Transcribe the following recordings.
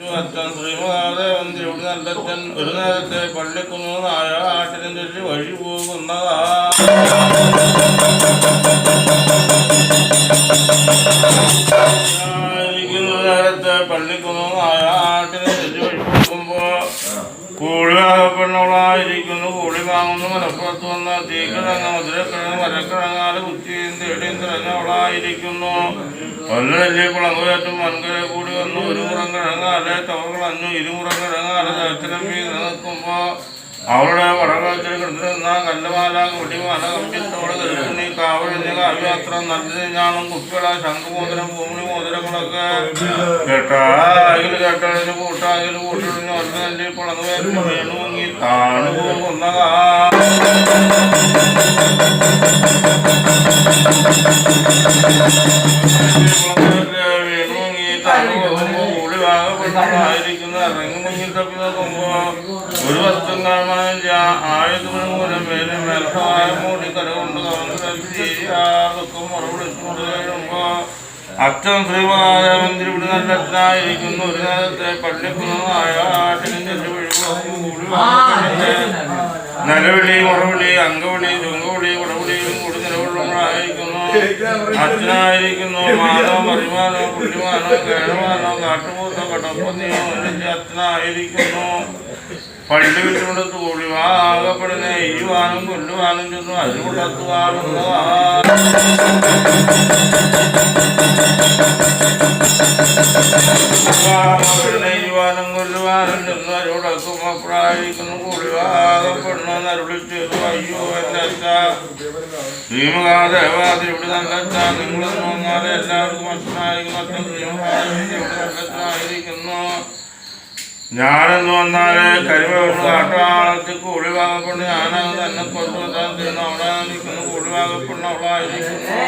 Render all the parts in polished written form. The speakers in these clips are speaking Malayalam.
അച്ഛൻ ശ്രീമഹാദേവൻ തിരുവിടി നല്ലച്ഛൻ ഒരു നേരത്തെ പള്ളിക്കുന്നു നായ ആട്ടിനും ചൊല്ലി വഴി പോകുന്നതാ നേരത്തെ പള്ളിക്കുന്നു നായ ആട്ടിനും ചൊല്ലി വഴി പോകുമ്പോ കൂളി വാങ്ങപ്പെടുന്നവളായിരിക്കുന്നു. കൂളി വാങ്ങുന്നു മലപ്പുറത്ത് വന്ന തീക്കിഴങ്ങ മധുരക്കിഴങ്ങ് മരക്കിഴങ്ങാല് കുത്തിയും തേടിയും തിരഞ്ഞവളായിരിക്കുന്നു. കൊല്ലല്ലേ പുളങ്ങുകയറ്റും വൻകര കൂടി വന്നു. ഒരു മുറം കിഴങ്ങാലെ തവകളഞ്ഞു ഇരുമുറം കിഴങ്ങാലെ ദർശനം വീട് നിൽക്കുമ്പോ അവളുടെ വടകത്തിൽ കിടന്നിരുന്ന കല്ലുമാല കുടിമാല കമ്പിത്തോടെ കരുണി കാവഴിഞ്ഞ കാവ്യാത്രം നല്ലത് ഞാനും കുപ്പിള ശംഖുമോതിരം ഭൂമി മോതിരങ്ങളൊക്കെ കേട്ടാകിൽ കേട്ടതിന് കൂട്ടാകിൽ കൂട്ടിടിഞ്ഞ് ഒല്ലി പുളങ്ങുകയറ്റും വേണുങ്ങി താണു പോകുന്ന ായിരിക്കുന്ന ഇറങ്ങി മുന്നിൽ തപ്പി നോക്കുമ്പോ ഒരു വസ്തു കാണാനില്ല. ആയുധത്തിന് മൂലം മേലെ മേൽസമായ മൂടി കരകൊണ്ട് കവങ്ങും മറുപടിച്ചു കഴിയുമ്പോ അച്ഛൻ ശ്രീമഹാദേവൻ തിരുവിടി നല്ല അച്ഛനായിരിക്കുന്നു. ഒരു നേരത്തെ പള്ളിക്കുന്നതായ ആട്ടിനും നിലവിളി മുറവിളി അങ്കവിളി ചുങ്കവിളി കുടവിളിയും കൂടി നിലവിളുമ്പോഴായിരിക്കുന്നു. അച്ഛനായിരിക്കുന്നു. മാനോ മറിമാനോ പുള്ളിമാനോ കേഴമാനോ കാട്ടുമൂത്തോ കടപ്പന്നിയോ അച്ഛനായിരിക്കുന്നു. പള്ളി വിട്ടുകൊണ്ട് തോഴിവാകപ്പെടുന്ന എയ്യുവാനും കൊല്ലുവാനും ചെന്നു നെയ്യുവാനും കൊല്ലുവാനും ചെന്നു അരുടക്കും അപ്പോഴായിരിക്കുന്നു. കൂടിവാകപ്പെടുന്ന നരുളി ചെയ്തു അയ്യോ എൻ്റെ അച്ഛ ശ്രീമഹാദേവാതിരിവിടെ നല്ല അച്ഛ നിങ്ങളെന്ന് വന്നാല് എല്ലാവർക്കും അച്ഛനായിരിക്കുന്നു. അച്ഛൻ ശ്രീമഹാദേവൻ അച്ഛനായിരിക്കുന്നു. ഞാനെന്ന് വന്നാല് കരിമൂന്ന് കാട്ടാളത്തിൽ കൂടി വാങ്ങപ്പെടുന്ന ഞാനത് തന്നെ കൊണ്ടുവരാൻ ചെയ്യുന്നു. അവിടെ നിൽക്കുന്നു കൂടി വാങ്ങപ്പെടുന്ന അവളായിരിക്കുന്നു.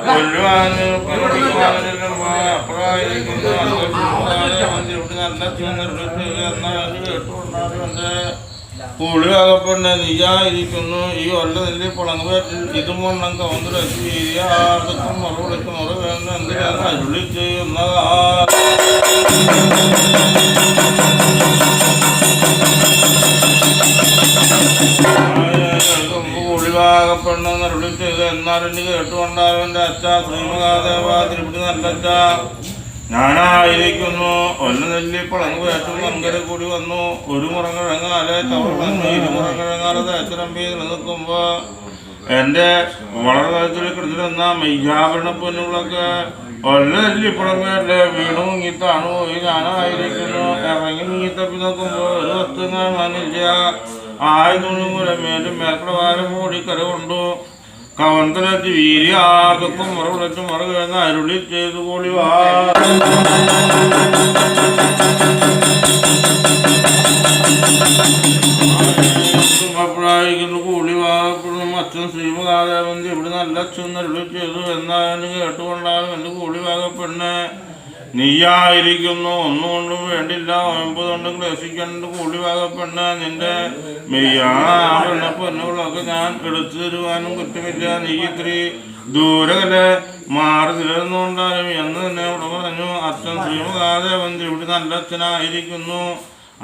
കൊല്ലുവാങ്ങുമ്പോ അപ്പുറമായിരിക്കുന്നു. ഇവിടെ നല്ല എന്നാണ് കേട്ടുകൊണ്ടാണ് കൂളി വാങ്ങപ്പെടുന്ന നീയായിരിക്കുന്നു. ഈ ഒല്ല നെല്ലി പുളങ്ങുപേറ്റിൽ ഇതും വണ്ണം കവന്തുരച്ചു ആർക്കും മറുപടിക്ക് മുറ വേണ്ട എന്തിനാണ് അരുളി ചെയ്യുന്നതാ കൂളിവാകപ്പെടണമെന്ന് അരുളി ചെയ്ത് എന്നാലും കേട്ടുകൊണ്ടാലും എൻ്റെ അച്ഛ ശ്രീമഹാദേവ തിരുപ്പിടി നല്ലച്ഛ ഞാനായിരിക്കുന്നു. ഒല്ല നെല്ലി പുളങ്ങുപേറ്റും വൻകര കൂടി വന്നു. ഒരു മുറം കിഴങ്ങാലെ തവളഞ്ഞു ഇരുമുറം കിഴങ്ങാലെ തേച്ചരമ്പി നിൽക്കുമ്പോ എൻ്റെ വളർത്തിൽ കിടന്നിരുന്ന മെയ്യാഭരണ പൊന്നുകളൊക്കെ ഒല്ല നെല്ലി പുളങ്ങല്ലേ വീണു മുങ്ങിത്താണ് പോയി. ഞാനായിരിക്കുന്നു. ഇറങ്ങി മുങ്ങിത്തപ്പി നോക്കുമ്പോ ഒരു വസ്തു കാണാനില്ല. ആയുധം മൂലം മേലും മേൽപ്രവാരം മൂടി കര കൊണ്ടു കവന്തലച്ച് വീരി ആർക്കും മറുവിളച്ച് മറുകയെന്ന് അരുളി ചെയ്തു കൂളിവാ അപ്പോഴായിരിക്കുന്നു. കൂളിവാകപ്പെടുന്നു അച്ഛൻ ശ്രീമഹാദേവൻ ഇവിടെ നല്ല അച്ഛൻ അരുളി ചെയ്തു എന്നാലും കേട്ടുകൊണ്ടാലും എൻ്റെ കൂളിവാകപ്പെടണേ നീയായിരിക്കുന്നു. ഒന്നുകൊണ്ടും വേണ്ടില്ല 9 കൊണ്ട് ക്ലേശിക്കേണ്ട കൂളിവാകപ്പെടണ നിന്റെ മെയ്യാണെന്ന പൊന്നുകളൊക്കെ ഞാൻ എടുത്തു തരുവാനും കുറ്റമില്ല. നീ ഇത്തിരി ദൂരകലെ മാറി നിലനിന്നുകൊണ്ടാലും എന്ന് തന്നെ ഇവിടെ പറഞ്ഞു. അച്ഛൻ ശ്രീമഹാദേവൻ ഇവിടെ നല്ല അച്ഛനായിരിക്കുന്നു.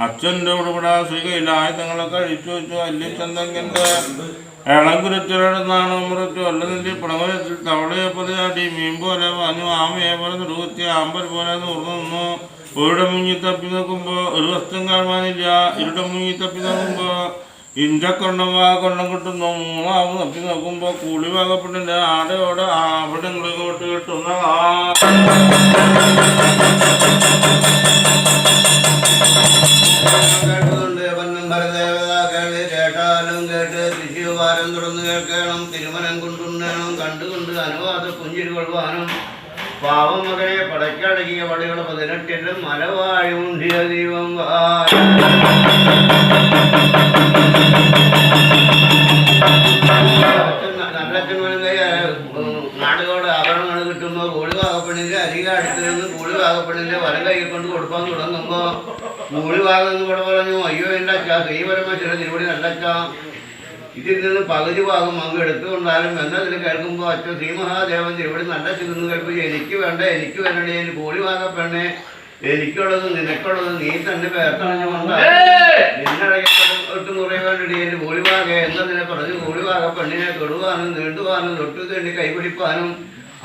അച്ഛൻ്റെ ഉടപടാ ശ്രീ കൈലായുധങ്ങളൊക്കെ അഴിച്ചു വെച്ചു. അല്ലിച്ചന്തങ്കിൻ്റെ ഇളംകുരുത്തിലെടുന്നാണ് മുറിച്ചു. ഒല്ല നെല്ലി പുളവരത്തിൽ തവളയെ പോലെ ചാടി മീൻ പോലെ പറഞ്ഞു. ആമയെ പോലെ നിറുകുത്തി ആമ്പൽ പോലെ നൂർന്നു നിന്നു. ഒരിടം മുങ്ങി തപ്പി നോക്കുമ്പോ ഒരു വസ്തു കാണുവാനില്ല. ഇരുടം മുങ്ങി തപ്പി നോക്കുമ്പോ ഇഞ്ചക്കൊണ്ടം കൊണ്ടം കിട്ടുന്നു. മൂന്നാവും തപ്പി നോക്കുമ്പോ കൂളി വാകപ്പെട്ടിന്റെ ആടയോടെ ആഭരണങ്ങളിലോട്ട് കിട്ടുന്ന തുടർന്ന് കേൾക്കണം. തിരുമനം കൊണ്ടുണ്ണണം കണ്ടുകൊണ്ട് അനുവാദ പുഞ്ചിരി കൊള്ളുവാനും പാവം മകനെ പടയ്ക്കടക്കിയ പടകൾ 18 മലവാഴി ഉണ്ടിയ ദൈവം നല്ലച്ഛൻ നാടുകളുടെ ആഭരണങ്ങൾ കിട്ടുമ്പോൾ കൂളിവാകപ്പെണ്ണിന്റെ അരിക അടുത്ത് നിന്ന് കൂളിവാകപ്പെണ്ണിന്റെ വലം കൈ കൊണ്ട് കൊടുക്കാൻ തുടങ്ങുമ്പോ കൂളിവാകെന്ന് കൂടെ പറഞ്ഞു. അയ്യോ എൻ്റെ അച്ഛ ശ്രീപരമേശ്വര തിരുവടി നല്ലച്ഛ ഇതിൽ നിന്ന് പകുതി ഭാഗം അങ്ങ് എടുത്തുകൊണ്ടാലും എന്നതിൽ കേൾക്കുമ്പോൾ അച്ഛൻ ശ്രീമഹാദേവൻ തിരുവടി നല്ല ചെന്ന് കേൾപ്പിച്ച് എനിക്ക് വേണ്ട എനിക്ക് വേണ്ടേ കൂളിവാകപ്പെണ്ണെ എനിക്കുള്ളതും നിനക്കുള്ളതും നീ തന്നെ പേർത്തണഞ്ഞുകൊണ്ട് ഒട്ടും കുറയാണ്ടി എന്റെ കൂടിവാക എന്നതിനെ പറഞ്ഞു കൂടിവാക പെണ്ണിനെ തൊടുവാനും നീണ്ടുവാനും തൊട്ടു തേണ്ടി കൈപിടിപ്പാനും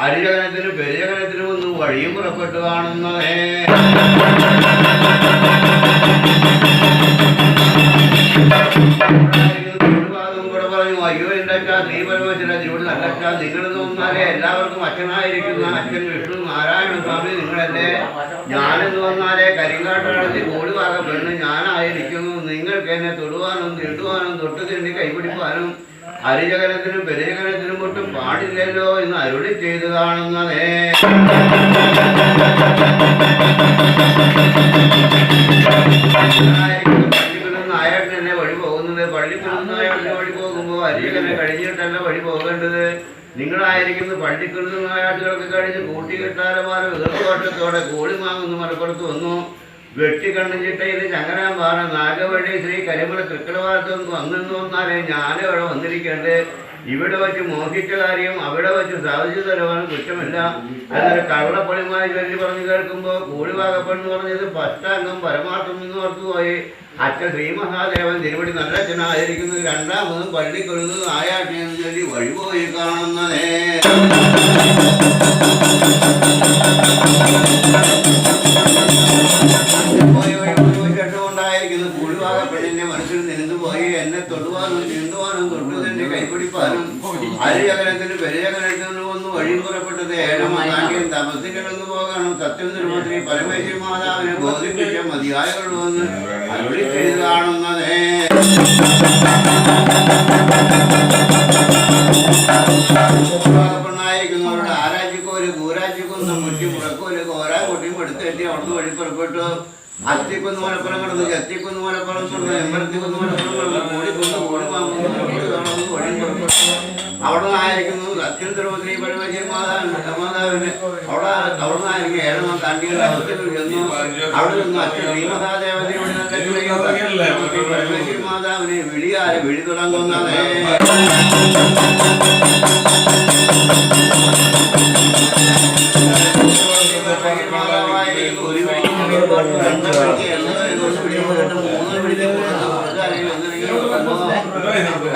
അരിജകനത്തിനും പെരിജകനത്തിനും ഒന്നും വഴിയും പുറപ്പെട്ടു കാണുന്നതേ. കൂടെ പറഞ്ഞു അയ്യോ എന്താ നീ പരമശില തിരുവടി നല്ലച്ചാ നിങ്ങൾ തോന്നാലേ എല്ലാവർക്കും അച്ഛനായിരിക്കുന്ന അച്ഛൻ വിഷ്ണു നാരായണ സ്വാമി നിങ്ങളല്ലേ. ഞാനെന്ന് വന്നാലേ കരിങ്കാട്ടടത്തി കൂടിവാക പെണ്ണ് ഞാനായിരിക്കുന്നു. നിങ്ങൾക്ക് എന്നെ തൊടുവാനും തീണ്ടുവാനും തൊട്ടു തിണ്ടി കൈപിടിപ്പാനും അരിജകനത്തിനും പെരിജകനത്തിനും ഒട്ടും പാടില്ലല്ലോ എന്ന് അരുളി ചെയ്ത് കാണുന്നതേ. നായകനെ വഴി പോകുന്നത് പള്ളിക്കുടുന്നായകന്റെ വഴി പോകുമ്പോൾ അരിജകനെ കഴിഞ്ഞിട്ടല്ല വഴി പോകേണ്ടത്. നിങ്ങളായിരിക്കുന്നു പള്ളിക്കുടുന്ന നായാട്ടുകൾക്ക് കഴിഞ്ഞ് കൂട്ടിക്കെട്ടാരമാരെ എതിർത്തോട്ടത്തോടെ കോഴി മാങ്ങുന്ന മലപ്പുറത്ത് വന്നു. വെട്ടിക്കണ്ണിച്ചിട്ടയിൽ ചങ്ങനാമ്പാറ നാഗവഴി ശ്രീ കരിമല തൃക്കടവാരത്തും വന്നെന്ന് വന്നാലേ ഞാനവിടെ വന്നിരിക്കേണ്ടത്. ഇവിടെ വച്ച് മോഹിച്ച കാര്യം അവിടെ വച്ച് സാധിച്ചു തരുവാനും കുറ്റമില്ല. എന്നാൽ കള്ളപ്പണിമായി ചൊല്ലി പറഞ്ഞു കേൾക്കുമ്പോൾ കൂടിവാകപ്പെന്ന് പറഞ്ഞത് പഷ്ടാംഗം പരമാർത്ഥം എന്ന് ഓർത്തുപോയി. അച്ഛൻ ശ്രീമഹാദേവൻ തിരുവടി നല്ലച്ഛനായിരിക്കുന്നത് രണ്ടാമതും പള്ളിക്കൊഴുന്നത് ആയാട്ടിയെന്ന് ചൊല്ലി വഴിപോയി കാണുന്നതേ. ായിരിക്കുന്നു കൂടിവാക പെണ്ണിന്റെ മനസ്സിൽ നിന്നുപോയി എന്നെ തൊടുവാനും നീണ്ടുവാനും തൊട്ടു തന്നെ കൈപിടിപ്പാനും അരിജകനത്തിന് പെരിജകനത്തിനും ഒന്ന് വഴിയും പുറപ്പെട്ടത് ഏഴമാകാൻ തപസ്സിലൊന്നു പോകണം. സത്യം തിരുമന്ത്രി പരമേശ്വരി മാതാവിനെ ബോധിപ്പിച്ച മതിയായുള്ളൂവെന്ന് അരുളി ചെയ്ത് കാണുന്നതേ. പെണ്ണായിരിക്കുന്നവരുടെ ആരാജ്യക്കോല് കൂരാജ്യക്കൊന്നും മുറ്റി മുറക്കോല് കോരാ കൊട്ടിയും എടുത്തേറ്റി അവിടുന്ന് വഴി പുറപ്പെട്ടു. അത്തിക്കുന്ന് മലപ്പുറം കിടന്ന് ചത്തിക്കുന്ന് മലപ്പുറം കിടന്ന് എമ്പലത്തിക്കുന്ന് മലപ്പുറം കിടന്ന് കോടിക്കുന്ന് കോടി മാമ്പുറന്ന് വഴി പുറപ്പെട്ടു. അവിടെ നിന്നായിരിക്കുന്നു സത്യം തിരുമന്ത്രി പരമേശ്വരി മാതാവിന് അവിടെ നിന്നായിരിക്കും ഏഴമാ കണ്ടിയുടെ അവസ്ഥയിൽ ചെന്നു. അവിടെ നിന്ന് അച്ഛൻ ശ്രീമഹാദേവതയോട് പരമേശ്വരി മാതാവിനെ വിളിയാരെ വിളി തുടങ്ങുന്നതേ.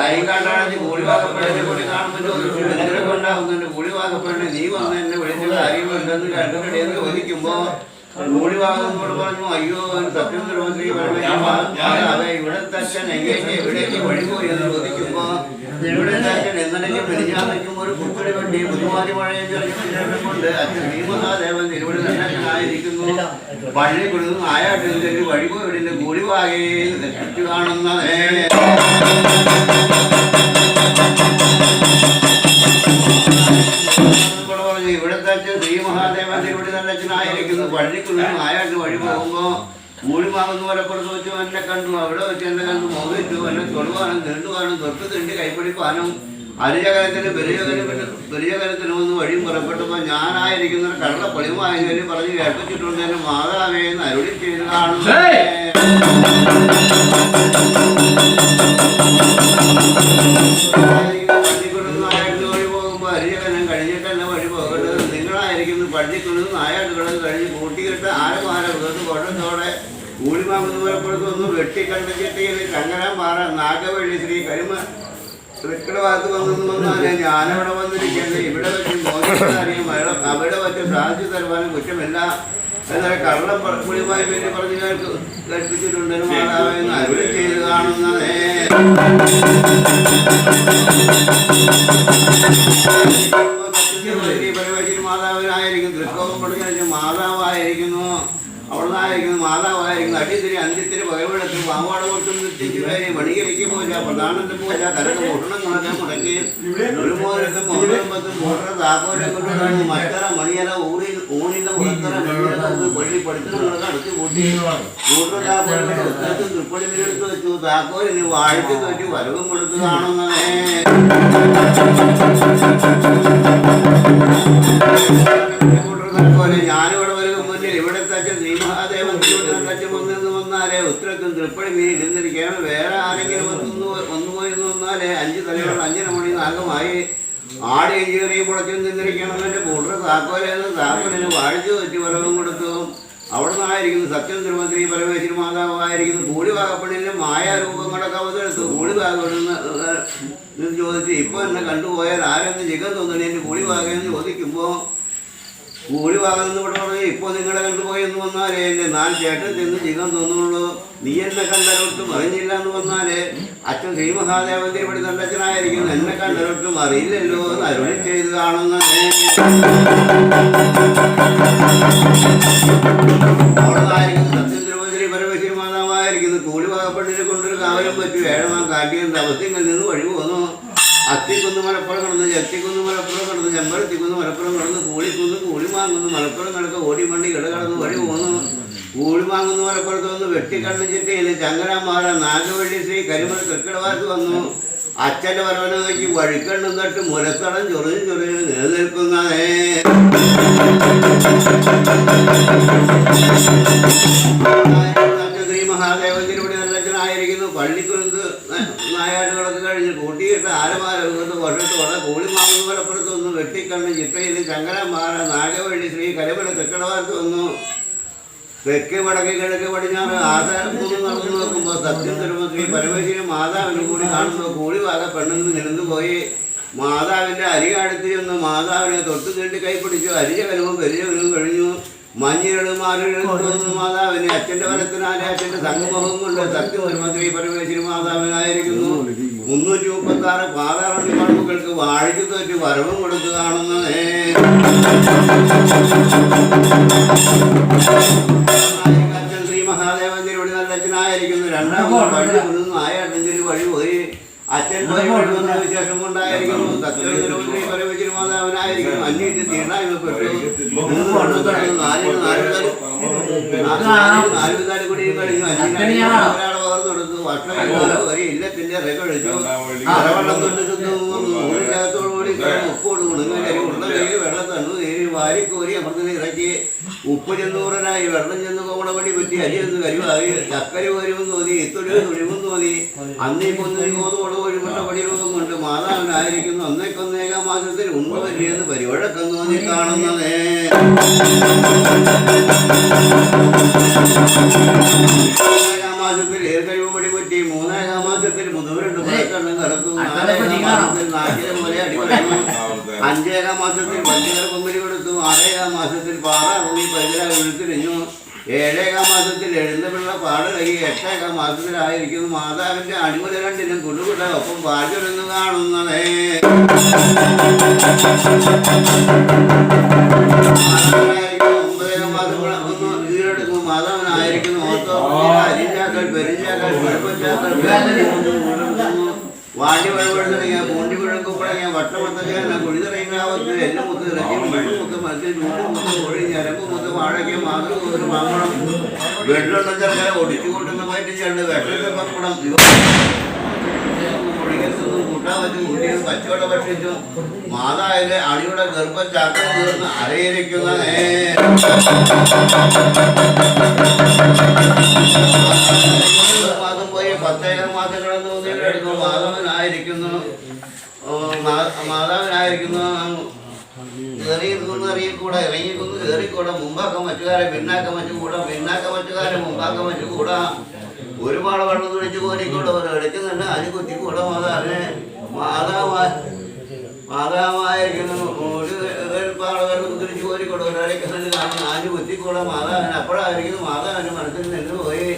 കൈകാട്ടാണെന്ന് കൂടിവാകപ്പെടേണ്ട കൂടി കാണുന്നുണ്ട്. കൂടിവാകപ്പെടേണ്ട നീ വന്ന് എന്നെ വിളിച്ചുള്ള അറിയുന്നുണ്ടെന്ന് രണ്ടുപേരെന്ന് ചോദിക്കുമ്പോ കൂടിവാകുമ്പോൾ പറഞ്ഞു അയ്യോ സത്യം തിരുമന്ത്രി ഇവിടെ തച്ചൻ എവിടേക്ക് വഴിപോയി എന്ന് ചോദിക്കുമ്പോ ഇവിടെ തച്ചൻ എന്നടയ്ക്ക് പെരിഞ്ഞാറയ്ക്കും ഒരു പുത്തടി വണ്ടി പുതുമാരി മഴയും കൊണ്ട് അച്ഛൻ ശ്രീമഹാദേവൻ തിരുവടി നല്ലച്ഛനായിരിക്കുന്നു. പള്ളി കൊടുത്തും ആയാട്ടിൽ വഴിപോയിടിന്റെ കൂടിവാകയിൽ തെറ്റിച്ചു കാണുന്നതേ. ഇവിടുത്തെ അച്ഛൻ ശ്രീമഹാദേവൻ തിരുവടി നല്ലച്ഛനായിരിക്കുന്നു. പള്ളിക്കുള്ളിൽ ആയാട്ട് വഴി പോകുമ്പോ മൂടിമാകുന്ന മലപ്പുറത്ത് വെച്ച് എന്നെ കണ്ടു. അവിടെ വെച്ച് എന്നെ കണ്ടു മോഹിച്ചു. എന്നെ തൊടുവാനും നീണ്ടുവാനും തൊട്ടു തിണ്ടി കൈപ്പിടിപ്പാനും അരിജകലത്തിന് പെരിജകലത്തിനും ഒന്ന് വഴിയും പുറപ്പെട്ടപ്പോൾ ഞാനായിരിക്കുന്ന കള്ള പൊളിമായി ചൊല്ലി പറഞ്ഞ് കേൾപ്പിച്ചിട്ടുണ്ട്. എന്നെ മാതാവേ എന്ന് അരുളി ചെയ്ത് കാണുന്നു. വഴി പോകുമ്പോൾ അരിജകലം കഴിഞ്ഞിട്ടല്ല വഴി പോകേണ്ടത്. നിങ്ങളായിരിക്കുന്നു പള്ളിക്കുള്ളിൽ നായാട്ടുകളും കഴിഞ്ഞ് കൂട്ടിക്കെട്ട് ആരമാര വീർന്ന് കൊണ്ടത്തോടെ കൂടിമാകുന്ന പുറപ്പെടുത്തൊന്ന് വെട്ടിക്കണ്ടിച്ചിട്ട് ചങ്ങനാമ്പാറ നാഗവഴി ശ്രീ കരിമ തൃക്കടവാരത്ത് വന്നാലേ ഞാനവിടെ വന്നിരിക്കേണ്ടത്. ഇവിടെ വെച്ച് മോഹിക്കാരെയും അവിടെ വെച്ച് സാധിച്ചു തരുവാനും കുറ്റമില്ല. എന്നാൽ കള്ളം പുളിമായി വേണ്ടി പറഞ്ഞ് കേൾപ്പിച്ചിട്ടുണ്ട്. മാതാവെന്ന് അരുളി ചെയ്ത് കാണുന്നതേ. പരമേശ്വരി മാതാവിനായിരിക്കും തൃക്കോപം പഠിച്ചു മാതാവായിരിക്കുന്നു. അവിടെ നിന്നായിരിക്കുന്നു മാതാവായിരിക്കുന്നു. അടിത്തിരി അന്ത്യത്തിരി പകവെടുത്ത് പാവാട കൊട്ടും നിർത്തിച്ചുകാരി മണികരിക്ക് പോല പ്രധാനത്തിൽ പോല കരക്ക് പൊട്ടണങ്ങളൊക്കെ മുടക്കി ഒരു മോരത്തും മോരമ്പത്തും മോട്ടറ താക്കോലെ കൊണ്ടുവന്നു മറ്ററ മണിയറ ഊണിന്റെ പുറത്തറ പള്ളി പഠിത്തങ്ങളൊക്കെ അടച്ചു കൂട്ടി കൂട്ടറ താക്കോലിന്റെ പുസ്തകത്തിൽ തൃപ്പടി നിരെടുത്ത് വെച്ചു. താക്കോലിന് വാഴ്ത്തി വെച്ച് വരവും കൊടുത്ത് കാണുന്നതേ. ഞാനിവിടെ വരും മുന്നിൽ ഇവിടുത്തെ അച്ഛൻ ശ്രീമഹാദേവൻ വന്നെന്ന് വന്നാലേ ഉത്തരത്തും തൃപ്പടി മീൻ ഇരുന്നിരിക്കണം. വേറെ ആരെങ്കിലും ഒന്നുപോയി വന്നാലേ 5 തലയോട് 5:30 മണി നാഗമായി ആടെയും ചീറിയും പുളച്ചും നിന്നിരിക്കണം. എൻ്റെ കൂട്ടർ താക്കോലെന്ന് താക്കോലിന് വാഴിച്ചു വെച്ച് വരവും കൊടുത്തു. അവിടെ നിന്നായിരിക്കുന്നു സത്യം തിരുമന്ത്രി പരമേശ്വരി മാതാവായിരിക്കുന്നു കൂടിവാകപ്പണിൻ്റെ മായാരൂപങ്ങളൊക്കെ അവതരിച്ചു കൂടിവാകപ്പെടുന്ന ചോദിച്ചു ഇപ്പോൾ എന്നെ കണ്ടുപോയാൽ ആരെന്ന് ചികൻ തോന്നണേ എൻ്റെ കൂടിവാകെന്ന് ചോദിക്കുമ്പോൾ കൂടിവാകെന്ന് ഇവിടെ പറഞ്ഞു ഇപ്പോൾ നിങ്ങളെ കണ്ടുപോയെന്ന് വന്നാലേ എൻ്റെ 4 ചേട്ടൻ ചെന്ന് ചികൻ തോന്നുള്ളൂ നീ എന്നെ കണ്ടരൊട്ടും അറിഞ്ഞില്ല എന്ന് വന്നാലേ അച്ഛൻ ശ്രീ മഹാദേവന്റെ ഇവിടെ നല്ലച്ഛനായിരിക്കുന്നു എന്നെ കണ്ടരൊട്ടും അറിയില്ലല്ലോ എന്ന് അരുളി ചെയ്ത് കാണുന്നതേ അവിടുന്നായിരിക്കുന്നു സത്യം തിരുമന്ത്രി പരമേശ്വരി മാതാവായിരിക്കുന്നു കൂടിവാകപ്പണ്ണിനെ കൊണ്ടൊരു കാവലം പറ്റി വേഴമാൻ കാട്ടിയും തപസ്യങ്ങളിൽ നിന്ന് വഴി പോന്നു അത്തിക്കുന്ന് മലപ്പുറം കടന്ന് ജത്തിക്കുന്ന് മലപ്പുറം കടന്ന് ചെമ്പരത്തിക്കുന്ന് മലപ്പുറം കടന്ന് കൂളിക്കുന്ന് കൂളിമാങ്ങുന്നു മലപ്പുറം കടക്ക് ഓടിമണ്ടി കിടകടന്ന് വഴി പോന്നു കൂളിമാങ്ങുന്നു മലപ്പുറത്ത് വന്ന് വെട്ടിക്കണ്ണു ചിട്ടയിൽ ചങ്ങനാമാറ നാഗവള്ളി ശ്രീ കരിമല തൃക്കടവാർക്ക് വന്നു അച്ഛൻ്റെ വരവനെ നോക്കി വഴിക്കണ്ണും തട്ട് മുരത്തടം ചൊറിഞ്ഞു ചൊറിഞ്ഞു നിലനിൽക്കുന്നതേ ശ്രീ മഹാദേവത്തിലൂടെ നല്ലച്ഛനായിരിക്കുന്നു പള്ളിക്കുരുന്ന് നായാട്ടുകളൊക്കെ കഴിഞ്ഞ് കൂട്ടിയിട്ട് ആരമാരത്ത് വർഷത്തോടെ കൂളിമാങ്ങുന്ന മലപ്പുറത്ത് വന്നു വെട്ടിക്കണ്ണ് ചിട്ടയിൽ ചങ്ങനാമാറ നാഗവള്ളി ശ്രീ കരിമല തൃക്കടവാർക്ക് വന്നു തെക്ക് വടക്ക് കിഴക്ക് പടിഞ്ഞാറ് ആധാരത്തിൽ നടന്നു നോക്കുമ്പോൾ സത്യം തിരുമന്ത്രി പരമേശ്വരി മാതാവിനും കൂടി കാണുമ്പോൾ കൂടിവാക പെണ്ണെന്ന് നിരന്നു പോയി മാതാവിൻ്റെ അരികാടുത്ത് ചെന്ന് മാതാവിനെ തൊട്ട് നീട്ടി കൈപ്പിടിച്ചു അരിച്ച കലവും വലിയ കലവും കഴിഞ്ഞു മഞ്ഞിരളും മാറിടുന്നു മാതാവിനെ അച്ഛൻ്റെ വലത്തിനാലെ അച്ഛൻ്റെ സംഗമവും കൊണ്ട് സത്യം തിരുമന്ത്രി പരമേശ്വരി മാതാവിനായിരിക്കുന്നു 336 പാതാളി പറമ്പുകൾക്ക് വാഴിച്ചു തോറ്റ് വരവും കൊടുത്ത് കാണുന്നതേ ശ്രീ മഹാദേവന്റെ നല്ലച്ഛനായിരിക്കുന്നു 2ാമത് പള്ളി കൊണ്ടു നായാട്ടിൻ്റെ വഴി പോയി അച്ഛൻ പോയി വഴി വന്ന വിശേഷം കൊണ്ടായിരിക്കുന്നു സത്യത്തിരുമന്ത്രി പരമേശ്വരി മാതാവിനായിരിക്കുന്നു അന്വേഷിച്ച് തീർന്നായ്മപ്പെട്ടു 3 വർഷത്തോളം 4 നാല് കൂടി കഴിഞ്ഞു ഒരാളെ പകർന്നെടുത്തു വർഷം വരെ ഇല്ലത്തിന്റെ ഇറക്കൊഴിച്ചു അരവെള്ളം തൊട്ട് ൂടി ഉപ്പോട് ഉണങ്ങി ഉള്ള കയ്യിൽ വെള്ളം തന്നു നേരി വാരിക്കോരി അമർത്തിന് ഇറക്കി ഉപ്പ് ചെന്നൂറനായി വെള്ളം ചെന്ന് കോണ വണ്ടി പറ്റി അരി എന്ന് കരുവായി ചക്കര വരുമെന്ന് തോന്നി ഇത്തൊരു തുണിമെന്ന് തോന്നി അന്നേ കൊന്നോട് ഒഴിമുട്ട പടിരോഗം കൊണ്ട് മാതാവിനായിരിക്കുന്നു ഒന്നേക്കൊന്നേകാം മാസത്തിൽ ഉണ്ടു വരിയെന്ന് പരിവഴക്കം തോന്നി കാണുന്നതേ മാസത്തിൽ ഏർക്കഴിവ് പടിപറ്റി 3ാം മാസത്തിൽ മുതലുണ്ട് മുതൽക്കണ്ണം കറുത്തു 4ാം മാസത്തിൽ നാട്ടിലെ പോലെ അടിപൊളിന്നു 5ാം മാസത്തിൽ പഞ്ചകര കൊമ്പലി കൊടുത്തു 6ാം മാസത്തിൽ പാറ പരിചര വിഴുത്തിരിഞ്ഞു 7ാം മാസത്തിൽ എഴുന്നപിള്ള പാടലകി 8ാം മാസത്തിലായിരിക്കുന്നു മാതാവിന്റെ അണിമുല രണ്ടിനും കുടുകുട ഒപ്പം പാചൊരുന്ന് കാണുന്നതേ 9ാം മാസം ഈരെടുക്കും മാതാവിനായിരിക്കുന്നു അരിഞ്ഞാക്കൾ പെരിഞ്ഞാക്കൾ കുഴപ്പച്ചാക്കൾ വാണ്ടി വഴവഴുതറിയ പൂണ്ടി വിഴക്കുപ്പടങ്ങിയ വട്ടമത്തല കുഴിതറങ്ങാവത്ത് എല്ലാം മുത്ത് ഇറക്കി മുത്ത് മത്സ്യം ചൂട്ടുമുത്ത് കോഴി ഞരമ്പ് മുത്ത് വാഴയ്ക്ക് മാതൃ മാങ്ങണം വെള്ളം ചെറുക്കര ഒടിച്ചു കൂട്ടുന്ന പറ്റി ചെണ്ട് വെള്ളത്തെ പപ്പടം ഒഴികത്തൊന്നും കൂട്ടാൻ പറ്റും കുട്ടികൾ പച്ചവട ഭക്ഷിച്ചു മാതാവിലെ അണിയുടെ ഗർഭം ചാക്കര തീർന്ന് അരയിരിക്കുന്നതേ മാസം പോയി 10ാം മാസം കിടന്നു എടുക്കും മാതാവിനായിരിക്കുന്നു അറിയക്കൂടാ ഇറങ്ങിക്കുന്നു കയറിക്കൂടാ മുമ്പാക്കം മറ്റുകാരെ പിന്നാക്കം മറ്റുകൂടാ പിന്നാക്കം മറ്റുകാരെ മുമ്പാക്കം മറ്റുകൂടാ ഒരുപാട് വെള്ളം തുണിച്ച് കോരിക്കൂടാ ഇടയ്ക്ക് തന്നെ അരി കുത്തിക്കൂടാ മാതാവിനെ മാതാവായിരിക്കുന്നു ഒരു പാടവെള്ളം തുണിച്ച് കോരിക്കൂടാ ഒരിടയ്ക്ക് തന്നെ ആര് കുത്തിക്കൂടാ മാതാവിന് അപ്പോഴായിരിക്കുന്നു മാതാവിൻ്റെ മനസ്സിൽ നിന്ന് പോയി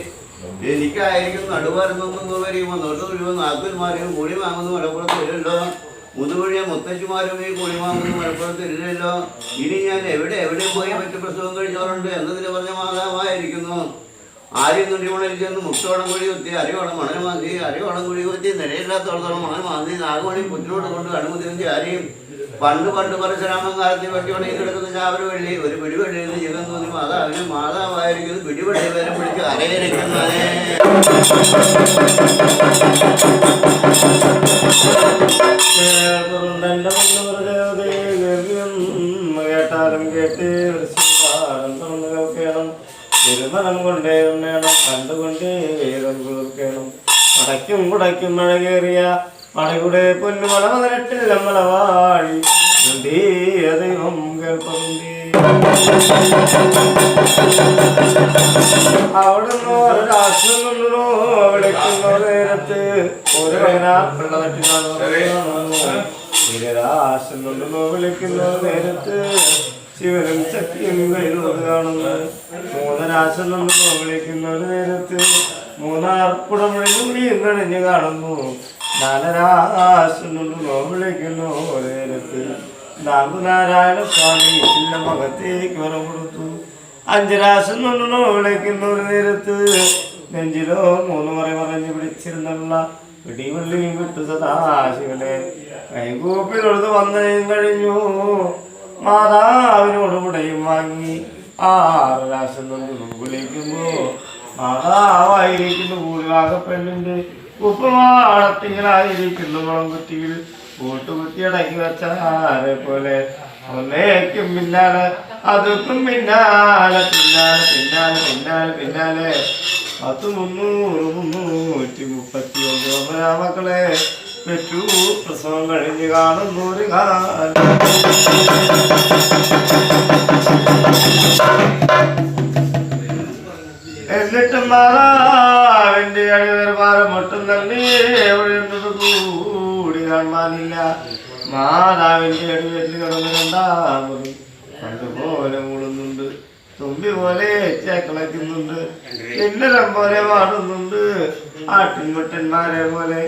എനിക്കായിരിക്കും നടുവാരുന്നൊന്നും വരുമ്പോൾ തൊട്ട് വരുമ്പോൾ നാൽപ്പന്മാരും കൂടി വാങ്ങുന്ന മലപ്പുറത്ത് വരില്ലോ മുതുവഴിയ മുത്തച്ഛമാരും ഈ കൂടി വാങ്ങുന്ന മലപ്പുറത്ത് ഇല്ലല്ലോ ഇനി ഞാൻ എവിടെ പോയി മറ്റു പ്രസവം കഴിച്ചവരുണ്ട് എന്നതിന് പറഞ്ഞ മാതാവായിരിക്കുന്നു ആര്യം തുണ്ടിമണയിൽ ചെന്ന് മുട്ടോളം കുഴി കുത്തി അരിയോളം മണൽ മാന്തി അരിയോളം കുഴി കുത്തി നിലയില്ലാത്തോളത്തോളം മണൽ മാന്തി നാഗമണി പുറ്റിലോട്ട് കൊണ്ട് അനുമതി ആരെയും പണ്ട് പരശുരാമൻ കാലത്തിൽ വെട്ടിവണയിൽ കിടക്കുന്ന ചാവര വെള്ളി ഒരു പിടിവെള്ളിയിൽ നിന്ന് ജീവൻ തോന്നി മാതാവിന് മാതാവായിരിക്കുന്നു പിടിവെള്ളി വരെ പിടിച്ച് അരയിരിക്കുന്നതേ കേട്ടാലും കേട്ട് കേൾക്കണം തിരുമണം കൊണ്ടേ ഉണ്ണേണം കണ്ടുകൊണ്ടേ കേൾക്കണം അടയ്ക്കും കുടയ്ക്കും മഴകേറിയ മഴയുടെ പൊന്നു മല മുതലിട്ടില്ല മലവാഴി ദൈവം കേൾക്കുന്നുണ്ട്. അവിടുന്ന് ഒരു രാഷ്ട്രം കൊണ്ടു വിളിക്കുന്ന നേരത്ത് ഒരു രാഷ്ട്രം കൊണ്ടു വിളിക്കുന്ന നേരത്ത് ശിവനും ശക്തിയും കഴിയുന്നത് കാണുന്നു. മൂന്നരാശം കൊണ്ടു വിളിക്കുന്ന ഒരു നേരത്ത് മൂന്നാർക്കുടമണിയും കഴിഞ്ഞ് കാണുന്നു. നാലരാശം കൊണ്ടു വിളിക്കുന്നു ഒരു നേരത്ത് നാരായണ സ്വാമി ചില്ല മകത്തേക്ക് വരം കൊടുത്തു. അഞ്ചരാശം കൊണ്ടു വിളിക്കുന്ന ഒരു നേരത്ത് നെഞ്ചിലോ മൂന്ന് പറഞ്ഞ് പിടിച്ചിരുന്നുള്ള പിടിവള്ളിയും വിട്ടു സദാശിവനെ കൈകൂപ്പി തൊഴുത് വന്നയും കഴിഞ്ഞു. മാതാവിനോട് കൂടെയും വാങ്ങി 6 രാശം കൊണ്ട് വിളിക്കുമ്പോ മാതാവായിരിക്കുന്നു ഭൂരിഭാഗപ്പെണ്ണിന്റെ ഉപ്പുമാടത്തിലായിരിക്കുന്നു മുളംകുറ്റിയിൽ കൂട്ടുകുത്തി അടക്കി വെച്ചാരെ പോലെ ഒന്നേക്കും പിന്നാലെ അതുക്കും പിന്നാലെ പിന്നാലെ പിന്നാലെ പിന്നാലെ പിന്നാലെ 10,339 മക്കളെ പെറ്റു. പ്രസവം കഴിഞ്ഞ് കാണുന്നു ഒരു കാലം. എന്നിട്ടും മാതാവിന്റെ അഴിവരമാരം ഒട്ടും തന്നെ എവിടെ കൂടി കാണാനില്ല. മാതാവിന്റെ അടിവേറ്റിൽ കിടന്ന് രണ്ടാമത് പണ്ടുപോലെ മൂടുന്നുണ്ട്. തുമ്പി പോലെ ചേക്കളയ്ക്കുന്നുണ്ട്. കിന്നരം പോലെ പാടുന്നുണ്ട്. ആട്ടിൻമുട്ടന്മാരെ പോലെ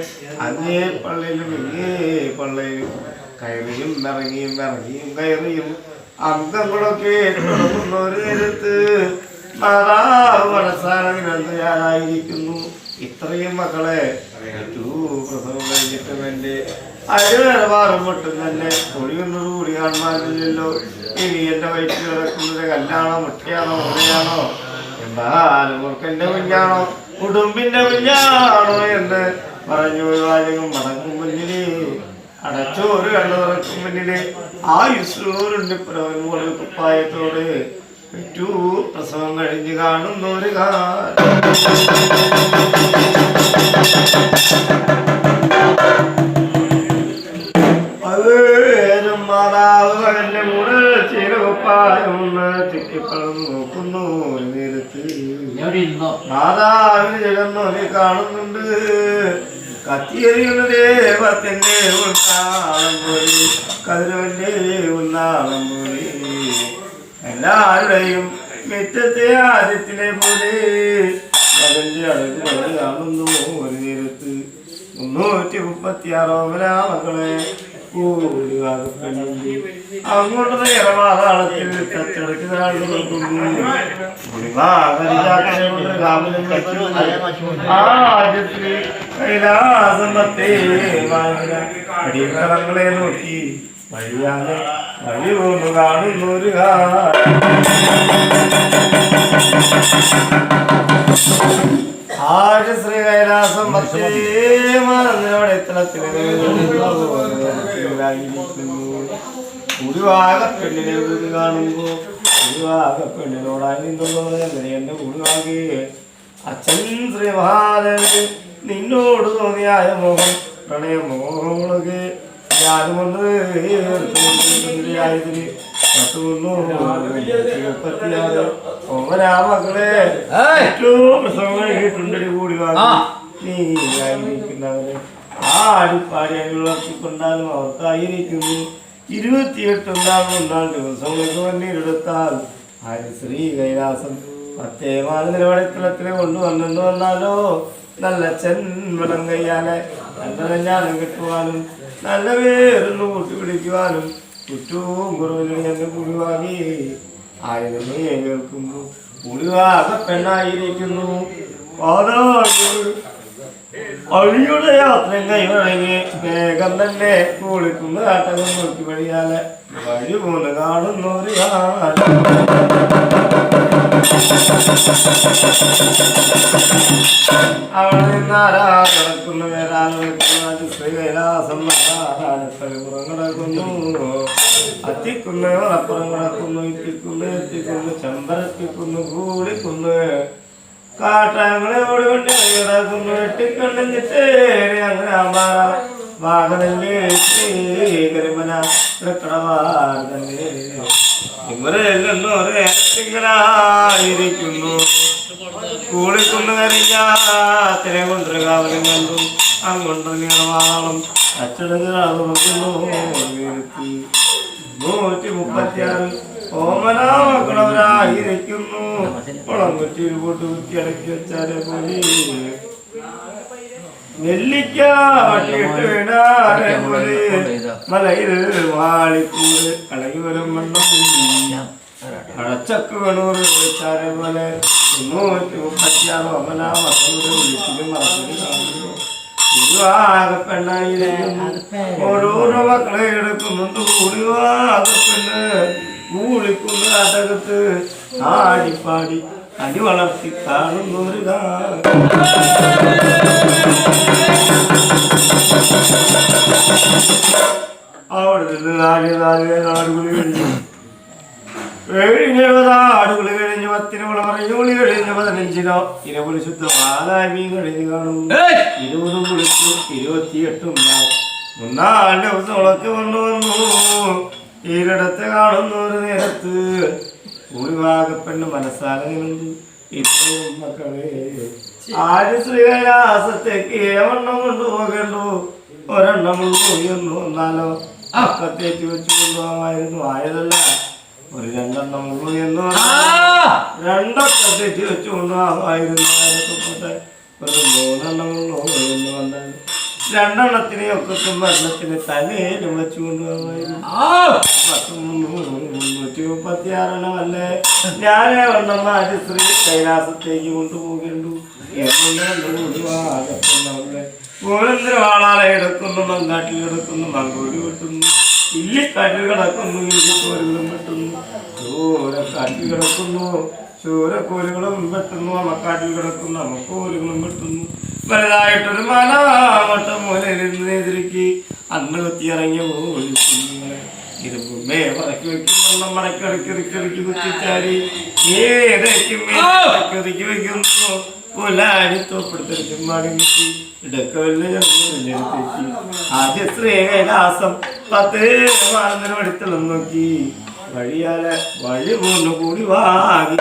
അങ്ങേ പള്ളിയിലും ഇങ്ങേ പള്ളിയിലും കയറിയും ഇറങ്ങിയും ഇറങ്ങിയും കയറിയും അംഗങ്ങളൊക്കെ തുടങ്ങുന്ന ഒരു നേരത്ത് മാതാവ് മനസ്സാണെങ്കിലായിരിക്കുന്നു. ഇത്രയും മക്കളെ പ്രസവം കഴിഞ്ഞിട്ടും എൻ്റെ അഴിവേറമാറും പൊട്ടും തന്നെ ഒഴിയുന്നത് കൂടി കാണാനില്ലല്ലോ. ഇനി എൻ്റെ വയറ്റിൽ കിടക്കുന്നത് കല്ലാണോ മുട്ടയാണോ മുറയാണോ എന്തായാലും മുറുക്കൻ്റെ കുഞ്ഞാണോ കുടുംബിന്റെ കുഞ്ഞാണോ എന്ന് പറഞ്ഞു. ഒരു വാചകം മടങ്ങും മുന്നില് അടച്ചോറ് കണ്ണു തുറക്കും മുന്നില് ആയുസ്സൂരുണ്ട് പ്രവൻ കുപ്പായത്തോട് പെറ്റു. പ്രസവം കഴിഞ്ഞ് കാണുന്ന ഒരു കാലം. മാതാവ് മകന്റെ മൂട് ചില കുപ്പായം ചിക്കിപ്പഴം നോക്കുന്നു ഒരു നേരത്ത് മാതാവിന് ജഗന്നോനെ കാണുന്നുണ്ട്. കത്തിയെറിയുന്ന ദേവത്തിന്റെ ഉൾനാളം പോലെ കതിരവന്റെ ഉൾനാളം പോലെ എല്ലാവരുടെയും മിറ്റത്തെ ആദ്യത്തിലെ പോലെ മകന്റെ അടുത്ത് കാണുന്നു ഒരു നേരത്ത് 336 മക്കളെ കൂടി അങ്ങോട്ട് ഇറവാതാളത്തിൽ തച്ചെടുക്കുന്ന അടിയങ്ങളെ നോക്കി വഴിയാതെ വഴി പോന്നു കാണുന്നൊരു ശ്രീ കൈലാസം പെണ്ണിനെ കൂടി കാണുമ്പോ പെണ്ണിനോടായി നിന്നുള്ളത് എന്റെ കൂടി അച്ഛൻ ശ്രീ മഹാദേവന് നിന്നോട് തോന്നിയായ മോഹം പ്രണയമോഹങ്ങളൊക്കെ ഞാനും കൊണ്ട് ആയതിന് 36 മക്കളെ ഏറ്റവും പ്രസവം കഴിഞ്ഞിട്ടുണ്ടൊരു കൂടി നീ ആയിരിക്കുന്നവരെ ആടിപ്പാടി വളർത്തിക്കൊണ്ടാലും അവർക്കായിരിക്കുന്നു 28 ദിവസങ്ങൾക്ക് വന്നിരുത്താൽ ശ്രീ കൈലാസം 10 നിലവടത്തലത്തിൽ കൊണ്ടുവന്നെന്ന് വന്നാലോ നല്ല ചെൻവളം കയ്യാലെ നല്ല കല്യാണം കിട്ടുവാനും നല്ല പേരൊന്ന് കൂട്ടി പിടിക്കുവാനും ചുറ്റവും കുറവിലും എന്നെ കുടിവാങ്ങി ആയതിനെ കേൾക്കുന്നു. കുടിവാക പെണ്ണായിരിക്കുന്നു. അഴിയുടെ യാത്രയും കൈവഴങ്ങി വേഗം തന്നെ കുളിക്കുന്ന കാട്ടകം നോക്കി വഴിയാലെ വഴി പോലെ കാണുന്നൊരു അവിടെ നിന്നാരാ കിടക്കുന്നു കൈലാസം കിടക്കുന്നു. അത്തിക്കുന്നു അപ്പുറം കിടക്കുന്നു ഇത്തിക്കുന്നു എത്തിക്കുന്നു ചെമ്പരത്തിക്കുന്നു കൂടിക്കുന്നു കാട്ടാങ്ങളെ ഓടിക്കൊണ്ട് കിടക്കുന്നു വെട്ടിക്കണ്ണിട്ട് അങ്ങനെ അമ്പാറ വാഹനല്ലേ കരിമന തന്നെ ഇവരെല്ലായിരിക്കുന്നു കൂളിക്കുന്നു കരിഞ്ഞാത്തിനെ കൊണ്ടൊരു കാവലും കണ്ടു അങ്ങോട്ട് നീളവാളം അച്ചടങ്ങാകുന്നു 136 ഓമനാ മക്കളവരായിരിക്കുന്നു കുളംകുറ്റിയിൽ പോട്ട് കുറ്റി അടക്കി വെച്ചാലെ പോലെ നെല്ലിക്ക വട്ടിയിട്ട് വീണാരെ പോലെ മലയിൽ വാളിക്കൂട് കളകി വരും വണ്ണം അടച്ചക്ക് കണൂർ വിളിച്ചാരെ പോലെ 136 ഓമനാ മക്കളുടെ വിളിച്ചിലും മറച്ചിലും കാണുന്നു പെണ്ണായിരിക്കുന്നു ഓരോരോ മക്കളെ എടുക്കുന്നുണ്ട് കൂടിവാകപ്പെണ്ണ് കൂളിക്കുന്ന അതകത്ത് ആടിപ്പാടി അടി വളർത്തി കാണുന്നൊരു അവിടെ നിന്ന് നാടുകൾ കഴിഞ്ഞു 70 ആടുകൾ കഴിഞ്ഞ് 10 പറഞ്ഞു കുളി കഴിഞ്ഞ് 15 ഇരപുലി ശുദ്ധമാലായ മീൻ കഴിഞ്ഞ് കാണും 20 കുളിച്ചു 28 ഉണ്ടാവും 3 ദിവസങ്ങളൊക്കെ വന്നു ഈരിടത്ത് കാണുന്ന ഒരു നേരത്ത് ഭൂരിഭാഗപ്പെണ്ണ് മനസ്സാകുന്നുണ്ട് ഇത്രയും മക്കളെ ആര് ശ്രീകൈലാസത്തേക്ക് ഏവണ്ണം കൊണ്ടുപോകേണ്ടു ഒരെണ്ണം കൊണ്ടുപോയെന്ന് വന്നാലോ അക്കത്തേക്ക് വെച്ച് കൊണ്ടുപോകാമായിരുന്നു ആയതല്ല ഒരു 2 എണ്ണം ഉള്ളൂ എന്ന് പറഞ്ഞാൽ 2 ഒക്കെ തെറ്റി വെച്ച് കൊണ്ടുപോകാമായിരുന്നു ആയതൊക്കെ ഒരു 3 എണ്ണം ഉള്ളൂ എന്ന് വന്നാൽ 2 എണ്ണത്തിനെ ഒക്കെ മരണത്തിന് തലയിലും വെച്ച് കൊണ്ടുപോകാമായിരുന്നു 336 എണ്ണമല്ലേ ഞാനേ വണ്ണം മാറ്റി ശ്രീ കൈലാസത്തേക്ക് കൊണ്ടുപോകേണ്ടു വാളാലെ കിടക്കുന്നു മങ്കാട്ടിൽ കിടക്കുന്നു മങ്കോടി വെട്ടുന്നു ഇല്ലിക്കാട്ടിൽ കിടക്കുന്നു ഇല്ലിക്കോലുകളും വെട്ടുന്നു ചോരക്കാട്ടിൽ കിടക്കുന്നു ചോരക്കോലുകളും വെട്ടുന്നു അമ്മക്കാട്ടിൽ കിടക്കുന്നു അമ്മക്കോലുകളും വെട്ടുന്നു വലുതായിട്ടൊരു മലവട്ട മൂലയിലിരുന്ന് എതിരിക്ക് അന്ന് കുത്തിയിറങ്ങിയ പോലുങ്ങളെ ഇരുമ്പുമേ പറക്കി വെക്കും വെള്ളം മടക്കിടക്കിടക്കിടക്ക് കുത്തിച്ചാരി ഏതൊക്കെ മേടക്കി വെക്കുന്നു കൊലാടി തോപ്പെടുത്തെടുക്കും മടങ്ങി ഇടക്കവല്ല തെറ്റി ആദ്യ ശ്രീകൈലാസം 10 മാനത്തിന് പഠിത്തം നോക്കി വഴിയാലെ വഴി 3 കൂടി വാങ്ങി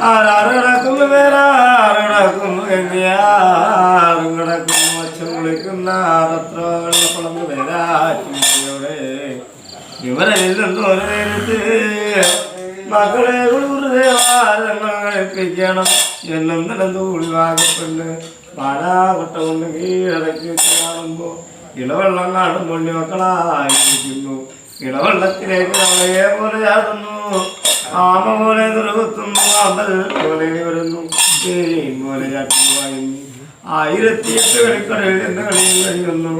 ആരാറ് കിടക്കുന്നു വേറെ ആറ് കിടക്കുന്നു എങ്ങനെയാറും കിടക്കുന്നു അച്ഛൻ വിളിക്കുന്ന ആറത്ര വെള്ളക്കുളന്ന് വരാറ്റിയോടെ ഇവരിൽ നിന്ന് ഒരു നേരത്ത് മക്കളെ ഗുരുദേവാരങ്ങൾ കഴിപ്പിക്കണം എന്നും നിലന്ത് ഒഴിവാകപ്പെട്ട് പാലാകൊട്ട കൊണ്ട് കീഴടക്കി വെച്ച് കാണുമ്പോ ഇളവെള്ളം കാണുമ്പോൾ മക്കളായിരിക്കുന്നു ഇളവെള്ളത്തിലേക്ക് അവളയെ പോലെ ചാടുന്നു ആമ പോലെ തുറകുത്തുന്നു അമ്പൽ പോലെ വരുന്നു പോലെ ചാട്ടി വായുന്നു 1008 കളിക്കടയിൽ ചെന്ന് കളിയും കഴിയുന്നു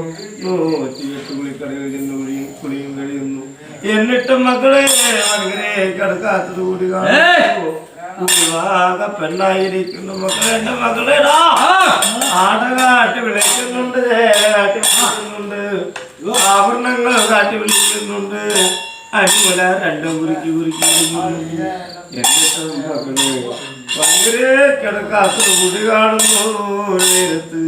108 കുളിക്കടയിൽ ചെന്ന് കുളിയും കഴിയുന്നു എന്നിട്ടും മക്കളെ വളരെ കിടക്കാത്തത് കൂടി കാണുക പെണ്ണായിരിക്കുന്നു മക്കളെ എന്റെ മക്കളെടാ ആടകാട്ടി വിളിക്കുന്നുണ്ട് കാട്ടി വിളിക്കുന്നുണ്ട് ആഭരണങ്ങൾ കാട്ടി വിളിക്കുന്നുണ്ട് അടിമല 2 കുരുക്കി കുരുക്കി എന്നിട്ടും മക്കള് വളരെ കിടക്കാത്തത് കൂടി കാണുന്നു നേരത്ത്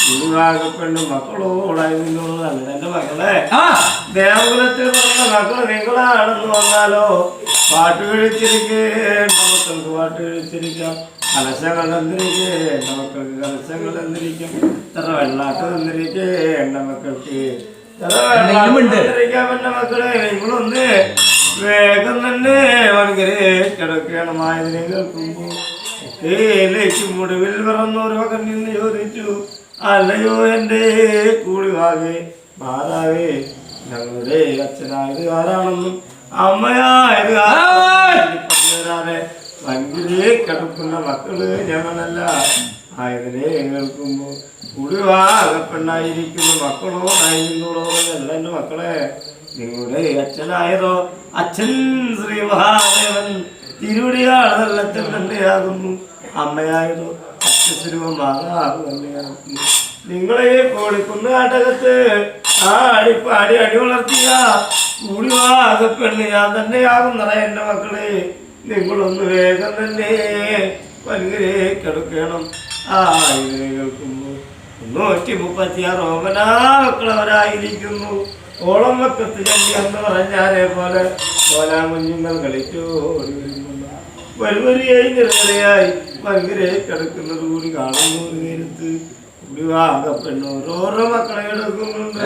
ഗുരുവാകപ്പെണ്ണ് മക്കളോടായി നിന്നുള്ളതല്ല എന്റെ മക്കളെ ദേവകുലത്തിൽ പറഞ്ഞ മക്കള് നിങ്ങളാണെന്ന് വന്നാലോ പാട്ട് കഴിച്ചിരിക്കേണ്ട മക്കൾക്ക് പാട്ട് കഴിച്ചിരിക്കാം കലശങ്ങൾ തന്നിരിക്കേണ്ട മക്കൾക്ക് കലശങ്ങൾ തന്നിരിക്കാം ഇത്ര വെള്ളാട്ട് തന്നിരിക്കേണ്ട മക്കൾക്ക് തന്നിരിക്കാം എന്റെ മക്കളെ നിങ്ങളൊന്ന് വേഗം തന്നെ ഭയങ്കര കിടക്കണമായതിനെ കേൾക്കുമ്പോ ഏലേക്ക് മുടിവിൽ പിറന്നൊരു മകൻ നിന്ന് ചോദിച്ചു അല്ലയോ എൻ്റെ കൂടിവാകെ മാതാവേ ഞങ്ങളുടെ അച്ഛനായത് ആരാണെന്നും അമ്മയായത് പറഞ്ഞുതരാതെ ഭയങ്കര കിടക്കുന്ന മക്കള് ഞങ്ങളല്ല ആയതിനെ കേൾക്കുമ്പോ കൂടിവാകപ്പെണ്ണായിരിക്കുന്ന മക്കളോടായി നിന്നോടോ അല്ല എൻ്റെ മക്കളെ നിങ്ങളുടെ അച്ഛനായതോ അച്ഛൻ ശ്രീ മഹാദേവൻ തിരുവടിയാണ് വെള്ളത്തിൽ തന്നെയാകുന്നു അമ്മയായതോ അച്ഛസ്വരൂപമാകുന്നു തന്നെയാകുന്നു നിങ്ങളെ കോളിക്കുന്ന നാട്ടകത്ത് ആടിപ്പാടി അടി വളർത്തിയ കൂടിവാകപ്പെണ്ണ് ഞാൻ തന്നെയാകുന്നതാ എൻ്റെ മക്കളെ നിങ്ങളൊന്ന് വേഗം തന്നെ ഭയങ്കര കിടക്കണം ഇതിനെ കേൾക്കുമ്പോൾ 136 ഓമനാക്കളവരായിരിക്കുന്നു. ഓളം വെക്കത്ത് ചണ്ടി എന്ന് പറഞ്ഞാലേ പോലെ കോലാകുഞ്ഞുങ്ങൾ കളിച്ചോടി വരുന്നുണ്ട്. വരിവരിയായി നിരനിരയായി ഭയങ്കര കിടക്കുന്നത് കൂടി കാണുന്നു. നേരത്ത് കുടിവാകപ്പെണ്ണു ഓരോരോ മക്കളെ എടുക്കുന്നുണ്ട്.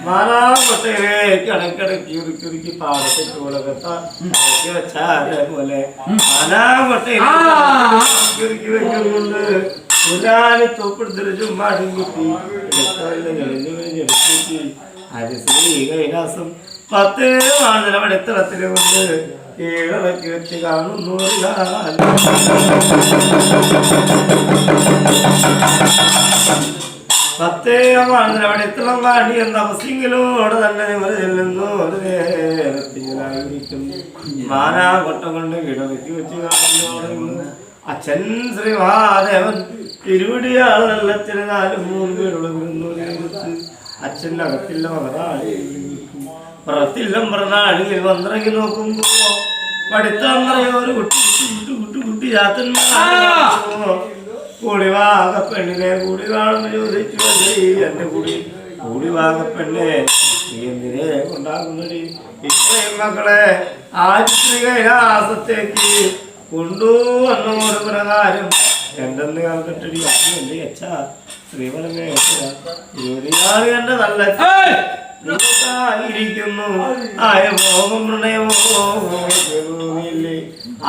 മാറാമട്ടയിലെ കിടക്കിടക്കി ഉരുക്കി പാടത്തേക്ക് ഉലകത്തി വെച്ചാലെ പോലെ മാനാമട്ടയിലെ വെക്കുന്നുണ്ട്. പുരാനി തോപ്പെടുത്തൊരു ചുമ്മാടും കുത്തി എടുത്തി ഹരിശ്രീ കൈലാസം 10 മാതരമടിത്തളത്തില് കൊണ്ട് കീഴടക്കി വെച്ച് കാണുന്നു. 10 മാതരമടിത്തളം കാണ്ടി എന്ന അവസിങ്കിലോട് തന്നെ ഇവർ ചെല്ലുന്നു. ഒരു നേരത്തിലായിരിക്കുന്നു. മാനാകൊട്ട കൊണ്ട് കീഴടക്കി വെച്ച് കാണുന്നു. അച്ഛൻ ശ്രീ മഹാദേവൻ തിരുവടിയാൾ വെള്ളത്തിന് 4-3 വീടുള്ളു. അച്ഛൻ്റെ അകത്തില്ല മകനാളി പുറത്തില്ലം പറഞ്ഞാളിൽ വന്നിറങ്ങി നോക്കുമ്പോ പഠിത്തറിയോ ഒരു കുട്ടി ചാത്തന്മാരോ കൂടിവാകപ്പെണ്ണിനെ കൂടി കാണുന്നു. ചോദിച്ചു എന്റെ കൂടിവാകപ്പെണ്ണെ നീ എന്തിനെ കൊണ്ടാകുന്നടി ഇത്രയും മക്കളെ ആശ്രീ കൈലാസത്തേക്ക് കൊണ്ടുവന്നു ഒരു പ്രകാരം എന്തെന്ന് കണ്ടിട്ടടി അച്ഛനല്ലേ അച്ഛാ ശ്രീമലമേ 20 എന്റെ നല്ല ിരിക്കുന്നു. ആയ മോഹം പ്രണയമോ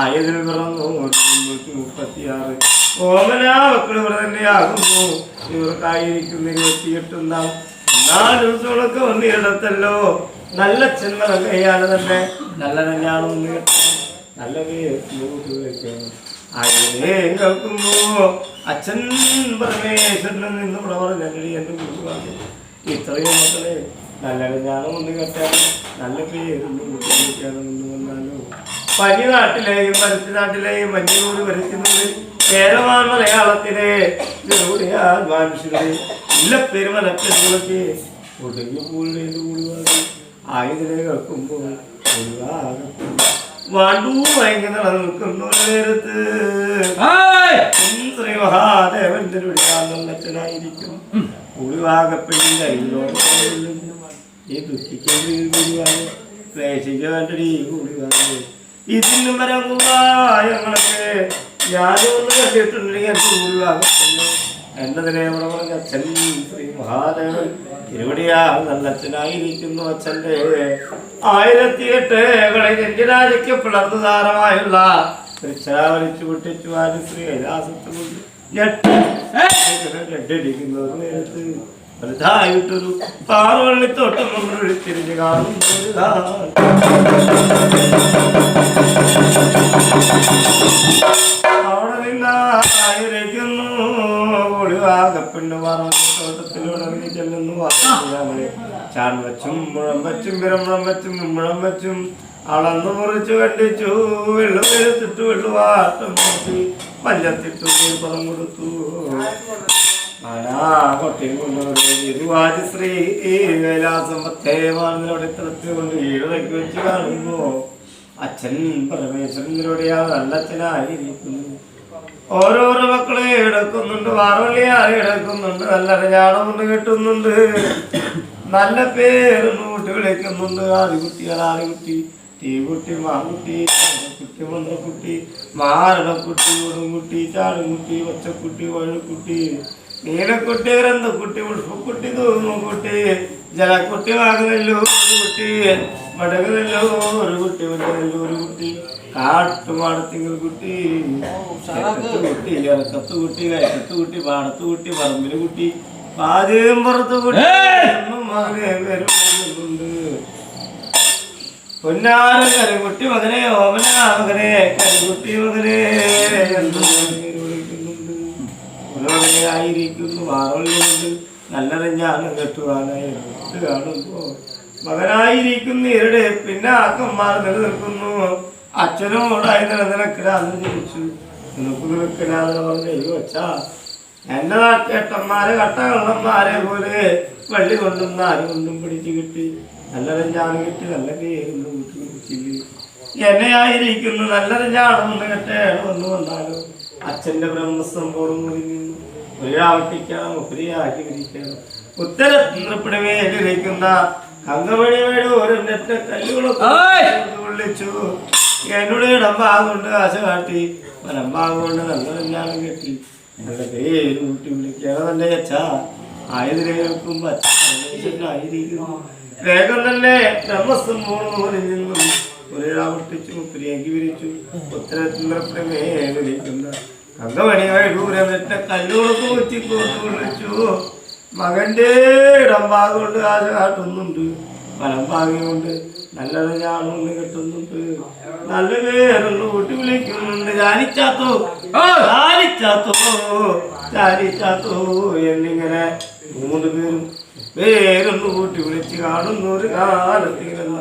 ആയതിൽ പിറന്നു 136 ഓമനാമക്കൾ ഇവിടെ തന്നെയാകുന്നു. ഇവർക്കായിരിക്കുന്ന 28 ദിവസങ്ങളൊക്കെ വന്നിടത്തല്ലോ. നല്ല ചെന്മല കയ്യാണ് തന്നെ നല്ല കല്യാണം ഒന്ന് കേട്ടോ. നല്ല ആയതിനെ കേൾക്കുമ്പോ അച്ഛൻ പരമേശ്വരനിൽ നിന്ന് ഇവിടെ പറഞ്ഞടി എന്റെ കുടുംബമാണ് ഇത്രയും മക്കളെ നല്ല കല്യാണം ഒന്ന് കേട്ടാലും നല്ല പേരൊന്നും കുട്ടിക്കാണെന്ന് വന്നാലോ. പനി നാട്ടിലെയും പരുത്തി നാട്ടിലെയും മഞ്ഞൂര് വരയ്ക്കുന്നത് കേരളമാണ് മലയാളത്തിലെ മനുഷ്യരുടെ എല്ലാ പെരുമലപ്പേരുകളൊക്കെ ഒടുങ്ങി കൂടി ആയതിനെ കേൾക്കുമ്പോൾ വാണ്ടൂ ഭയങ്കര നിൽക്കുന്നു. നേരത്ത് ശ്രീ മഹാദേവന്റെ അച്ഛനായിരിക്കും. കുളിവാകപ്പെടിന്റെ ഈ ദുഃഖിക്കാൻ ക്ലേശിക്ക വേണ്ടടി കുളിവാക. ഇതിനും വരങ്ങളൊക്കെ ഞാനും ഒന്ന് കണ്ടിട്ടുണ്ടെങ്കിൽ എന്റെ കുളിവാകപ്പെന്നെ എന്നതിനെ പറഞ്ഞ അച്ഛൻ ശ്രീ മഹാദേവൻ തിരുവടിയാ നല്ല അച്ഛനായിരിക്കുന്നു. അച്ഛൻ്റെ 1008 നെഞ്ചിരാജയ്ക്ക് പിളർന്നു താരമായുള്ള തൃശ്ശാവലിച്ചു പൊട്ടിച്ചു ശ്രീ കൈലാസത്തിൽ ഞെട്ടിടിക്കുന്നത്. നേരത്ത് വലുതായിട്ടൊരു പാറവള്ളിത്തോട്ടം നമ്മൾ തിരിഞ്ഞു കാണുന്നു. അവിടെ നിന്നായിരിക്കുന്നു. ഒളിവാകപ്പെണ്ണു തോട്ടത്തിലൂടെ ചെല്ലുന്നു. ചാൺ വച്ചും മുഴം വച്ചും പിറമ്പുഴം വച്ചും മുമ്പുഴം വച്ചും അളന്നു മുറിച്ചു കണ്ടിച്ചു. വെള്ളം വെളുത്തിട്ടു വെള്ളുവാട്ടം നോക്കി മഞ്ഞത്തിട്ടു പദം കൊടുത്തു. കൊട്ടയും കൊണ്ടുവാജ് ശ്രീ കൈലാസം 10 കൊണ്ട് ഈഴതയ്ക്ക് വെച്ച് കാണുന്നു. അച്ഛൻ പരമേശ്വരനിലൂടെയാ നല്ല അച്ഛനായിരിക്കുന്നു. ഓരോരോ മക്കളെ എടുക്കുന്നുണ്ട്. വാറവള്ളിയാറെ എടുക്കുന്നുണ്ട്. നല്ല കല്യാണം കൊണ്ട് കിട്ടുന്നുണ്ട്. നല്ല പേരൊന്ന് കൂട്ടി വിളിക്കുന്നുണ്ട്. ആദികുട്ടി തീകുട്ടി മാകുട്ടി കുട്ടി മന്ത്രക്കുട്ടി മാരണക്കുട്ടി കൊടുംകുട്ടി ചാടുംകുട്ടി ഒച്ചക്കുട്ടി വഴുക്കുട്ടി നീലക്കുട്ടി ഗ്രന്ഥക്കുട്ടി ഉൾപ്പുക്കുട്ടി തൂങ്ങുകുട്ടി ജലക്കുട്ടി വാങ്ങുന്നല്ലോ ഒരു കുട്ടി മടങ്ങുന്നല്ലോ ഒരു കുട്ടി വന്നല്ലോ ഒരു കുട്ടി കാട്ടുമാടത്തിങ്കൽ കുട്ടി കുട്ടി ഇറക്കത്ത് കുട്ടി കയറ്റത്ത് കുട്ടി പാടത്ത് കുട്ടി പറമ്പില് കുട്ടി പാചകം പുറത്ത് കുട്ടി മകനെ വരുന്നുണ്ട്. പൊന്നാര കരുകുട്ടി മകനെ ഓമന മകനെ കരുകുട്ടി മകനെ വിളിക്കുന്നുണ്ട്. ആയിരിക്കുന്നു. മാറവള്ളിയുണ്ട്. നല്ലറിഞ്ഞാണ് കെട്ടുവാനായി കാണുമ്പോ മകനായിരിക്കുന്ന ഇവരുടെ പിന്നെ ആക്കന്മാർ നിലനിൽക്കുന്നു. അച്ഛനോടായി നിലനിൽക്കലാന്ന് ചോദിച്ചു. നിനക്ക് നിൽക്കലാന്ന് പറഞ്ഞു. അച്ഛാ എന്റെ നാട്ടേട്ടന്മാരെ കട്ടകള്ളന്മാരെ പോലെ വള്ളി കൊണ്ടും നാല് കൊണ്ടും പിടിച്ചു കിട്ടി. നല്ലറിഞ്ഞാണ് കിട്ടി. നല്ല പേരുന്നു കുട്ടിച്ചില്ല എന്നെയായിരിക്കുന്നു. നല്ലറിഞ്ഞാണെന്ന് കെട്ടേണമെന്ന് വന്നാലോ അച്ഛന്റെ ബ്രഹ്മസ്വം പോടും നിന്നു. ഒരാവട്ടിക്കണം ഒപ്പരിയാക്കി വിരിക്കണം ഉത്തരത്തിൽപ്പെടുമേലിരിക്കുന്ന കങ്കമണിയുടെ ഒരു നെറ്റ കല്ലുകളൊക്കെ വിളിച്ചു എന്നോട് ഇടമ്പാകൊണ്ട് ആശ കാട്ടി വലമ്പാകൊണ്ട് നല്ല കല്യാണം കെട്ടി നല്ല പേര് കൂട്ടി വിളിക്കണം തന്റെ അച്ഛ ആയതിനെ കേൾക്കുമ്പോ അച്ഛനായിരിക്കുന്നു വേഗം തന്നെ ബ്രഹ്മസം മൂന്നും നിന്നും ഒരാവട്ടിച്ചു മുപ്പരിയാക്കി വിരിച്ചു ഉത്തരത്തിൽപ്പെടുമേലിരിക്കുന്ന കങ്കമണിയുടെ ദൂരം നെറ്റ കല്ലുകളൊക്കെ കുത്തിക്കൊണ്ട് വിളിച്ചു മകന്റെ ഇടംഭാഗമുണ്ട് ആശ കാട്ടുന്നുണ്ട് വലംഭാഗ്യമുണ്ട് നല്ലത് ഞാനൊന്ന് കെട്ടുന്നുണ്ട് നല്ല പേരൊന്ന് കൂട്ടി വിളിക്കുന്നുണ്ട് ചാരിച്ചാത്തോ ചാരിച്ചാത്തോ ചാരിച്ചാത്തോ എന്നിങ്ങനെ 3 പേരും പേരൊന്ന് കൂട്ടി വിളിച്ച് കാണുന്ന ഒരു കാലത്തിരുന്ന